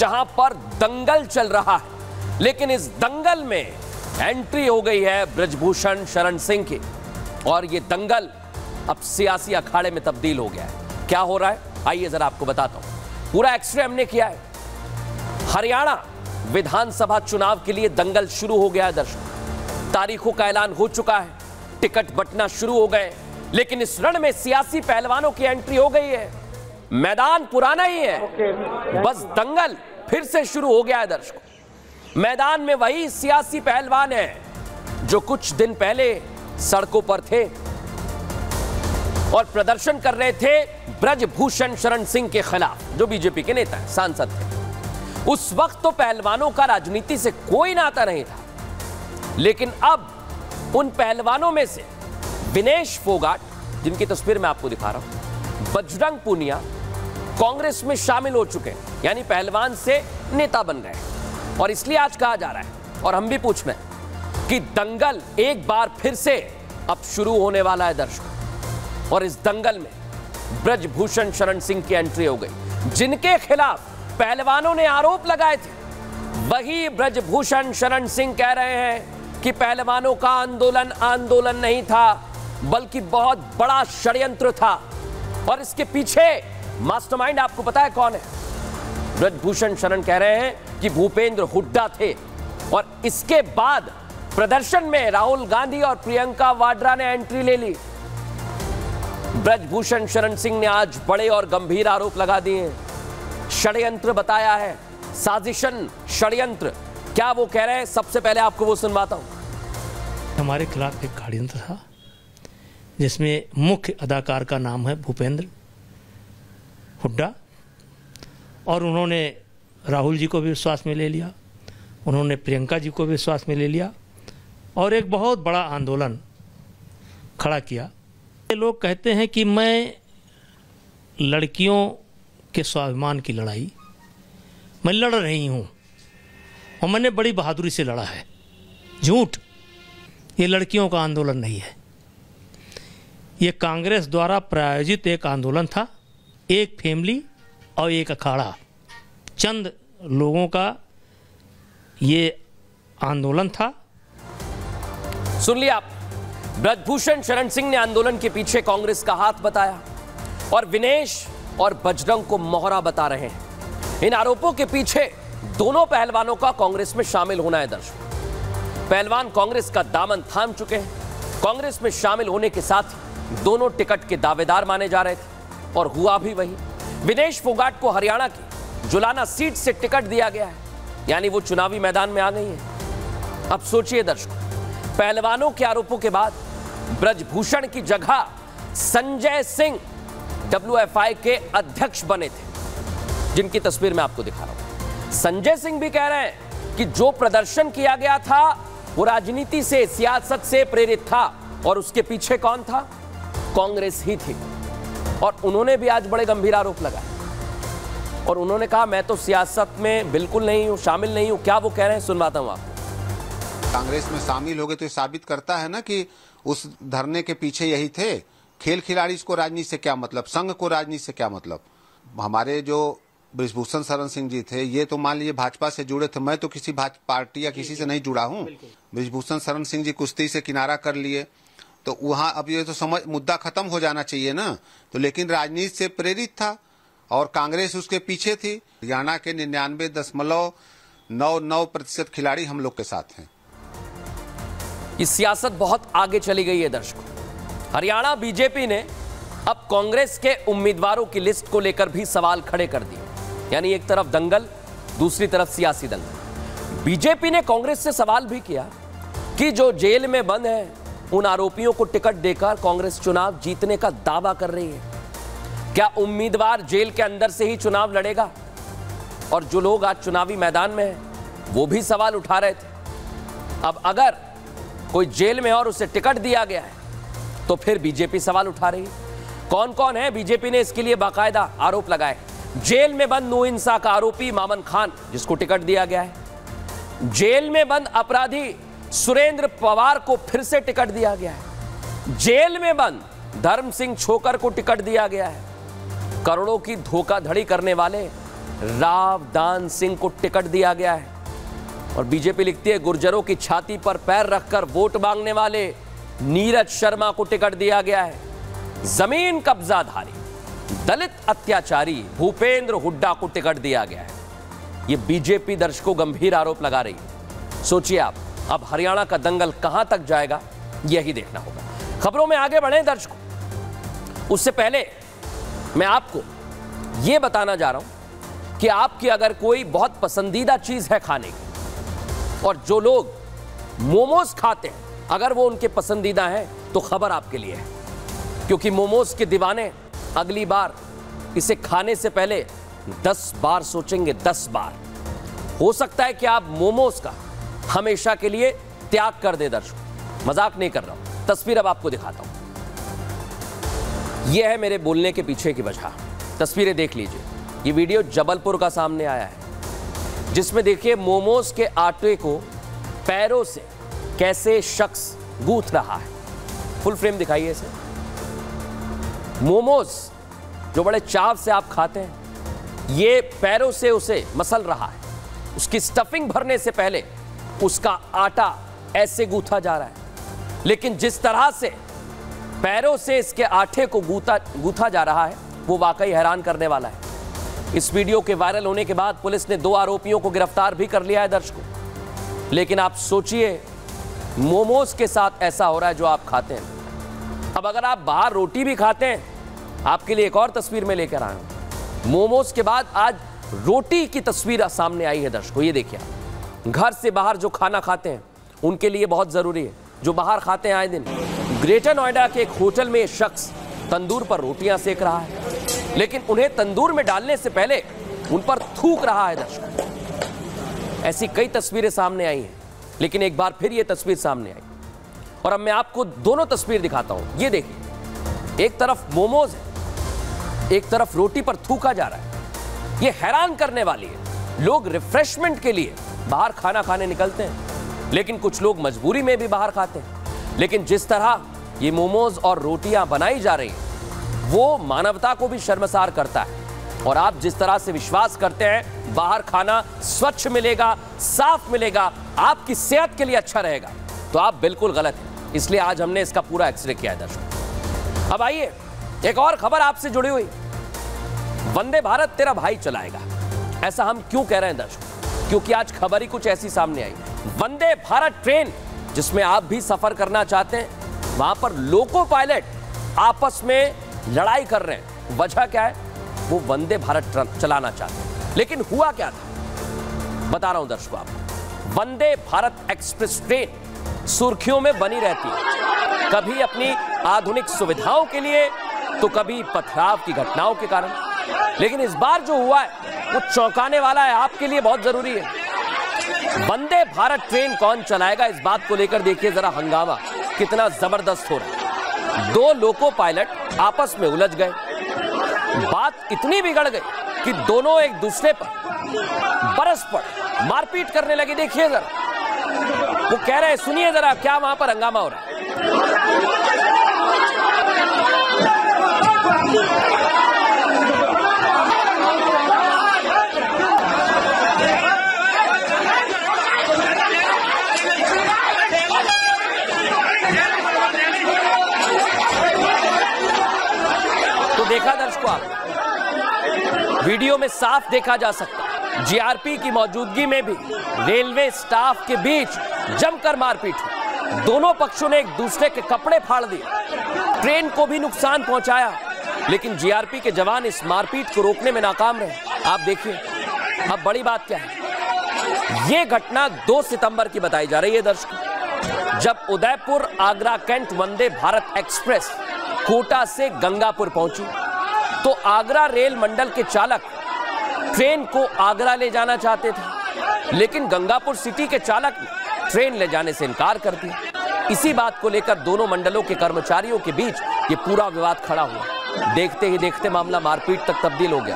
जहां पर दंगल चल रहा है, लेकिन इस दंगल में एंट्री हो गई है बृजभूषण शरण सिंह की और यह दंगल अब सियासी अखाड़े में तब्दील हो गया है। क्या हो रहा है, आइए जरा आपको बताता हूं। पूरा एक्सरे हमने किया है। हरियाणा विधानसभा चुनाव के लिए दंगल शुरू हो गया है दर्शकों। तारीखों का ऐलान हो चुका है, टिकट बंटना शुरू हो गए, लेकिन इस रण में सियासी पहलवानों की एंट्री हो गई है। मैदान पुराना ही है, बस दंगल फिर से शुरू हो गया है दर्शकों। मैदान में वही सियासी पहलवान हैं जो कुछ दिन पहले सड़कों पर थे और प्रदर्शन कर रहे थे बृजभूषण शरण सिंह के खिलाफ, जो बीजेपी के नेता हैं, सांसद थे। उस वक्त तो पहलवानों का राजनीति से कोई नाता नहीं था, लेकिन अब उन पहलवानों में से विनेश फोगाट, जिनकी तस्वीर मैं आपको दिखा रहा हूं, बजरंग पूनिया कांग्रेस में शामिल हो चुके हैं, यानी पहलवान से नेता बन गए। और इसलिए आज कहा जा रहा है और हम भी पूछ रहे हैं कि दंगल एक बार फिर से अब शुरू होने वाला है दर्शकों। और इस दंगल में बृजभूषण शरण सिंह की एंट्री हो गई। जिनके खिलाफ पहलवानों ने आरोप लगाए थे, वही बृजभूषण शरण सिंह कह रहे हैं कि पहलवानों का आंदोलन नहीं था, बल्कि बहुत बड़ा षड्यंत्र था और इसके पीछे मास्टरमाइंड आपको पता है कौन है? बृजभूषण शरण कह रहे हैं कि भूपेंद्र हुड्डा थे। और इसके बाद प्रदर्शन में राहुल गांधी और प्रियंका वाड्रा ने एंट्री ले ली। बृजभूषण शरण सिंह ने आज बड़े और गंभीर आरोप लगा दिए, षड्यंत्र बताया है, साजिशन षड्यंत्र। क्या वो कह रहे हैं, सबसे पहले आपको वो सुनवाता हूं। हमारे खिलाफ एक षड्यंत्र था जिसमें मुख्य अदाकार का नाम है भूपेंद्र हुड्डा, और उन्होंने राहुल जी को भी विश्वास में ले लिया, उन्होंने प्रियंका जी को भी विश्वास में ले लिया और एक बहुत बड़ा आंदोलन खड़ा किया। ये लोग कहते हैं कि मैं लड़कियों के स्वाभिमान की लड़ाई मैं लड़ रही हूं और मैंने बड़ी बहादुरी से लड़ा है। झूठ, ये लड़कियों का आंदोलन नहीं है, ये कांग्रेस द्वारा प्रायोजित एक आंदोलन था, एक फैमिली और एक अखाड़ा, चंद लोगों का ये आंदोलन था। सुन लिया आप, बृजभूषण शरण सिंह ने आंदोलन के पीछे कांग्रेस का हाथ बताया और विनेश और बजरंग को मोहरा बता रहे हैं। इन आरोपों के पीछे दोनों पहलवानों का कांग्रेस में शामिल होना है दर्शकों। पहलवान कांग्रेस का दामन थाम चुके हैं। कांग्रेस में शामिल होने के साथ दोनों टिकट के दावेदार माने जा रहे थे और हुआ भी वही। विनेश फोगाट को हरियाणा की जुलाना सीट से टिकट दिया गया है, यानी वो चुनावी मैदान में आ गई है। अब सोचिए दर्शकों, पहलवानों के आरोपों के बाद बृजभूषण की जगह संजय सिंह WFI के अध्यक्ष बने थे, जिनकी तस्वीर मैं आपको दिखा रहा हूं। संजय सिंह भी कह रहे हैं कि जो प्रदर्शन किया गया था वो राजनीति से, सियासत से प्रेरित था और उसके पीछे कौन था? कांग्रेस ही थी। और उन्होंने भी आज बड़े गंभीर आरोप लगाए और उन्होंने कहा मैं तो सियासत में बिल्कुल नहीं हूं, शामिल नहीं हूं। क्या वो कह रहे हैं, सुनवाता हूं आपको। कांग्रेस में शामिल हो गए तो ये साबित करता है ना कि उस धरने के पीछे यही थे। खेल खिलाड़ी को राजनीति से क्या मतलब, संघ को राजनीति से क्या मतलब। हमारे जो बृजभूषण शरण सिंह जी थे, ये तो मान लीजिए भाजपा से जुड़े थे, मैं तो किसी पार्टी या किसी से नहीं जुड़ा हूँ। बृजभूषण शरण सिंह जी कुश्ती से किनारा कर लिए, तो वहाँ अब ये तो समझ मुद्दा खत्म हो जाना चाहिए ना। तो लेकिन राजनीति से प्रेरित था और कांग्रेस उसके पीछे थी। हरियाणा के 99.99% खिलाड़ी हम लोग के साथ हैं। ये सियासत बहुत आगे चली गई है दर्शकों। हरियाणा बीजेपी ने अब कांग्रेस के उम्मीदवारों की लिस्ट को लेकर भी सवाल खड़े कर दिए, यानी एक तरफ दंगल, दूसरी तरफ सियासी दंगल। बीजेपी ने कांग्रेस से सवाल भी किया कि जो जेल में बंद है उन आरोपियों को टिकट देकर कांग्रेस चुनाव जीतने का दावा कर रही है। क्या उम्मीदवार जेल के अंदर से ही चुनाव लड़ेगा? और जो लोग आज चुनावी मैदान में हैं वो भी सवाल उठा रहे थे। अब अगर कोई जेल में और उसे टिकट दिया गया है तो फिर बीजेपी सवाल उठा रही है। कौन कौन है? बीजेपी ने इसके लिए बाकायदा आरोप लगाए। जेल में बंद नूइंसा का आरोपी मामन खान, जिसको टिकट दिया गया है। जेल में बंद अपराधी सुरेंद्र पवार को फिर से टिकट दिया गया है। जेल में बंद धर्म सिंह छोकर को टिकट दिया गया है। करोड़ों की धोखाधड़ी करने वाले रावदान सिंह को टिकट दिया गया है। और बीजेपी लिखती है गुर्जरों की छाती पर पैर रखकर वोट मांगने वाले नीरज शर्मा को टिकट दिया गया है। जमीन कब्जाधारी दलित अत्याचारी भूपेंद्र हुड्डा को टिकट दिया गया है। यह बीजेपी दर्शकों गंभीर आरोप लगा रही है। सोचिए आप, अब हरियाणा का दंगल कहां तक जाएगा, यही देखना होगा। खबरों में आगे बढ़े दर्शकों, उससे पहले मैं आपको यह बताना जा रहा हूं कि आपकी अगर कोई बहुत पसंदीदा चीज है खाने की, और जो लोग मोमोज खाते हैं अगर वो उनके पसंदीदा हैं, तो खबर आपके लिए है, क्योंकि मोमोज के दीवाने अगली बार इसे खाने से पहले 10 बार सोचेंगे। 10 बार हो सकता है कि आप मोमोज का हमेशा के लिए त्याग कर दे। दर्शकों, मजाक नहीं कर रहा हूं, तस्वीर अब आपको दिखाता हूं। यह है मेरे बोलने के पीछे की वजह। तस्वीरें देख लीजिए। यह वीडियो जबलपुर का सामने आया है, जिसमें देखिए मोमोज के आटे को पैरों से कैसे शख्स गूंथ रहा है। फुल फ्रेम दिखाइए इसे। मोमोज जो बड़े चाव से आप खाते हैं, ये पैरों से उसे मसल रहा है। उसकी स्टफिंग भरने से पहले उसका आटा ऐसे गूंथा जा रहा है, लेकिन जिस तरह से पैरों से इसके आटे को गूंथा जा रहा है, वो वाकई हैरान करने वाला है। इस वीडियो के वायरल होने के बाद पुलिस ने 2 आरोपियों को गिरफ्तार भी कर लिया है दर्शकों। लेकिन आप सोचिए, मोमोज के साथ ऐसा हो रहा है जो आप खाते हैं। अब अगर आप बाहर रोटी भी खाते हैं, आपके लिए एक और तस्वीर में लेकर आया हूं। मोमोज के बाद आज रोटी की तस्वीर सामने आई है दर्शकों। ये देखिए, घर से बाहर जो खाना खाते हैं उनके लिए बहुत जरूरी है, जो बाहर खाते हैं आए दिन। ग्रेटर नोएडा के एक होटल में शख्स तंदूर पर रोटियां सेक रहा है, लेकिन उन्हें तंदूर में डालने से पहले उन पर थूक रहा है दर्शकों। ऐसी कई तस्वीरें सामने आई हैं, लेकिन एक बार फिर यह तस्वीर सामने आई, और अब मैं आपको दोनों तस्वीर दिखाता हूं। ये देखिए, एक तरफ मोमोज है, एक तरफ रोटी पर थूका जा रहा है। यह हैरान करने वाली है। लोग रिफ्रेशमेंट के लिए बाहर खाना खाने निकलते हैं, लेकिन कुछ लोग मजबूरी में भी बाहर खाते हैं। लेकिन जिस तरह ये मोमोज और रोटियां बनाई जा रही हैं, वो मानवता को भी शर्मसार करता है। और आप जिस तरह से विश्वास करते हैं बाहर खाना स्वच्छ मिलेगा, साफ मिलेगा, आपकी सेहत के लिए अच्छा रहेगा, तो आप बिल्कुल गलत हैं। इसलिए आज हमने इसका पूरा एक्सरे किया है दर्शकों। अब आइए एक और खबर आपसे जुड़ी हुई। वंदे भारत तेरा भाई चलाएगा, ऐसा हम क्यों कह रहे हैं दर्शकों? क्योंकि आज खबर ही कुछ ऐसी सामने आई। वंदे भारत ट्रेन जिसमें आप भी सफर करना चाहते हैं, वहां पर लोको पायलट आपस में लड़ाई कर रहे हैं। वजह क्या है? वो वंदे भारत चलाना चाहते हैं। लेकिन हुआ क्या था, बता रहा हूं दर्शकों आपको। वंदे भारत एक्सप्रेस ट्रेन सुर्खियों में बनी रहती है, कभी अपनी आधुनिक सुविधाओं के लिए, तो कभी पथराव की घटनाओं के कारण। लेकिन इस बार जो हुआ है वो चौंकाने वाला है, आपके लिए बहुत जरूरी है। वंदे भारत ट्रेन कौन चलाएगा, इस बात को लेकर देखिए जरा हंगामा कितना जबरदस्त हो रहा है। 2 लोको पायलट आपस में उलझ गए, बात इतनी बिगड़ गई कि दोनों एक दूसरे पर बरस पड़ मारपीट करने लगे। देखिए जरा, वो कह रहे हैं, सुनिए जरा क्या वहां पर हंगामा हो रहा है। तो देखा दर्शकों, आप वीडियो में साफ देखा जा सकता है, जीआरपी की मौजूदगी में भी रेलवे स्टाफ के बीच जमकर मारपीट हुई। दोनों पक्षों ने एक दूसरे के कपड़े फाड़ दिए, ट्रेन को भी नुकसान पहुंचाया, लेकिन जीआरपी के जवान इस मारपीट को रोकने में नाकाम रहे। आप देखिए, अब बड़ी बात क्या है। यह घटना 2 सितंबर की बताई जा रही है दर्शकों, जब उदयपुर आगरा कैंट वंदे भारत एक्सप्रेस कोटा से गंगापुर पहुंची, तो आगरा रेल मंडल के चालक ट्रेन को आगरा ले जाना चाहते थे, लेकिन गंगापुर सिटी के चालक ने ट्रेन ले जाने से इनकार कर दिया। इसी बात को लेकर दोनों मंडलों के कर्मचारियों के बीच ये पूरा विवाद खड़ा हुआ। देखते ही देखते मामला मारपीट तक तब्दील हो गया।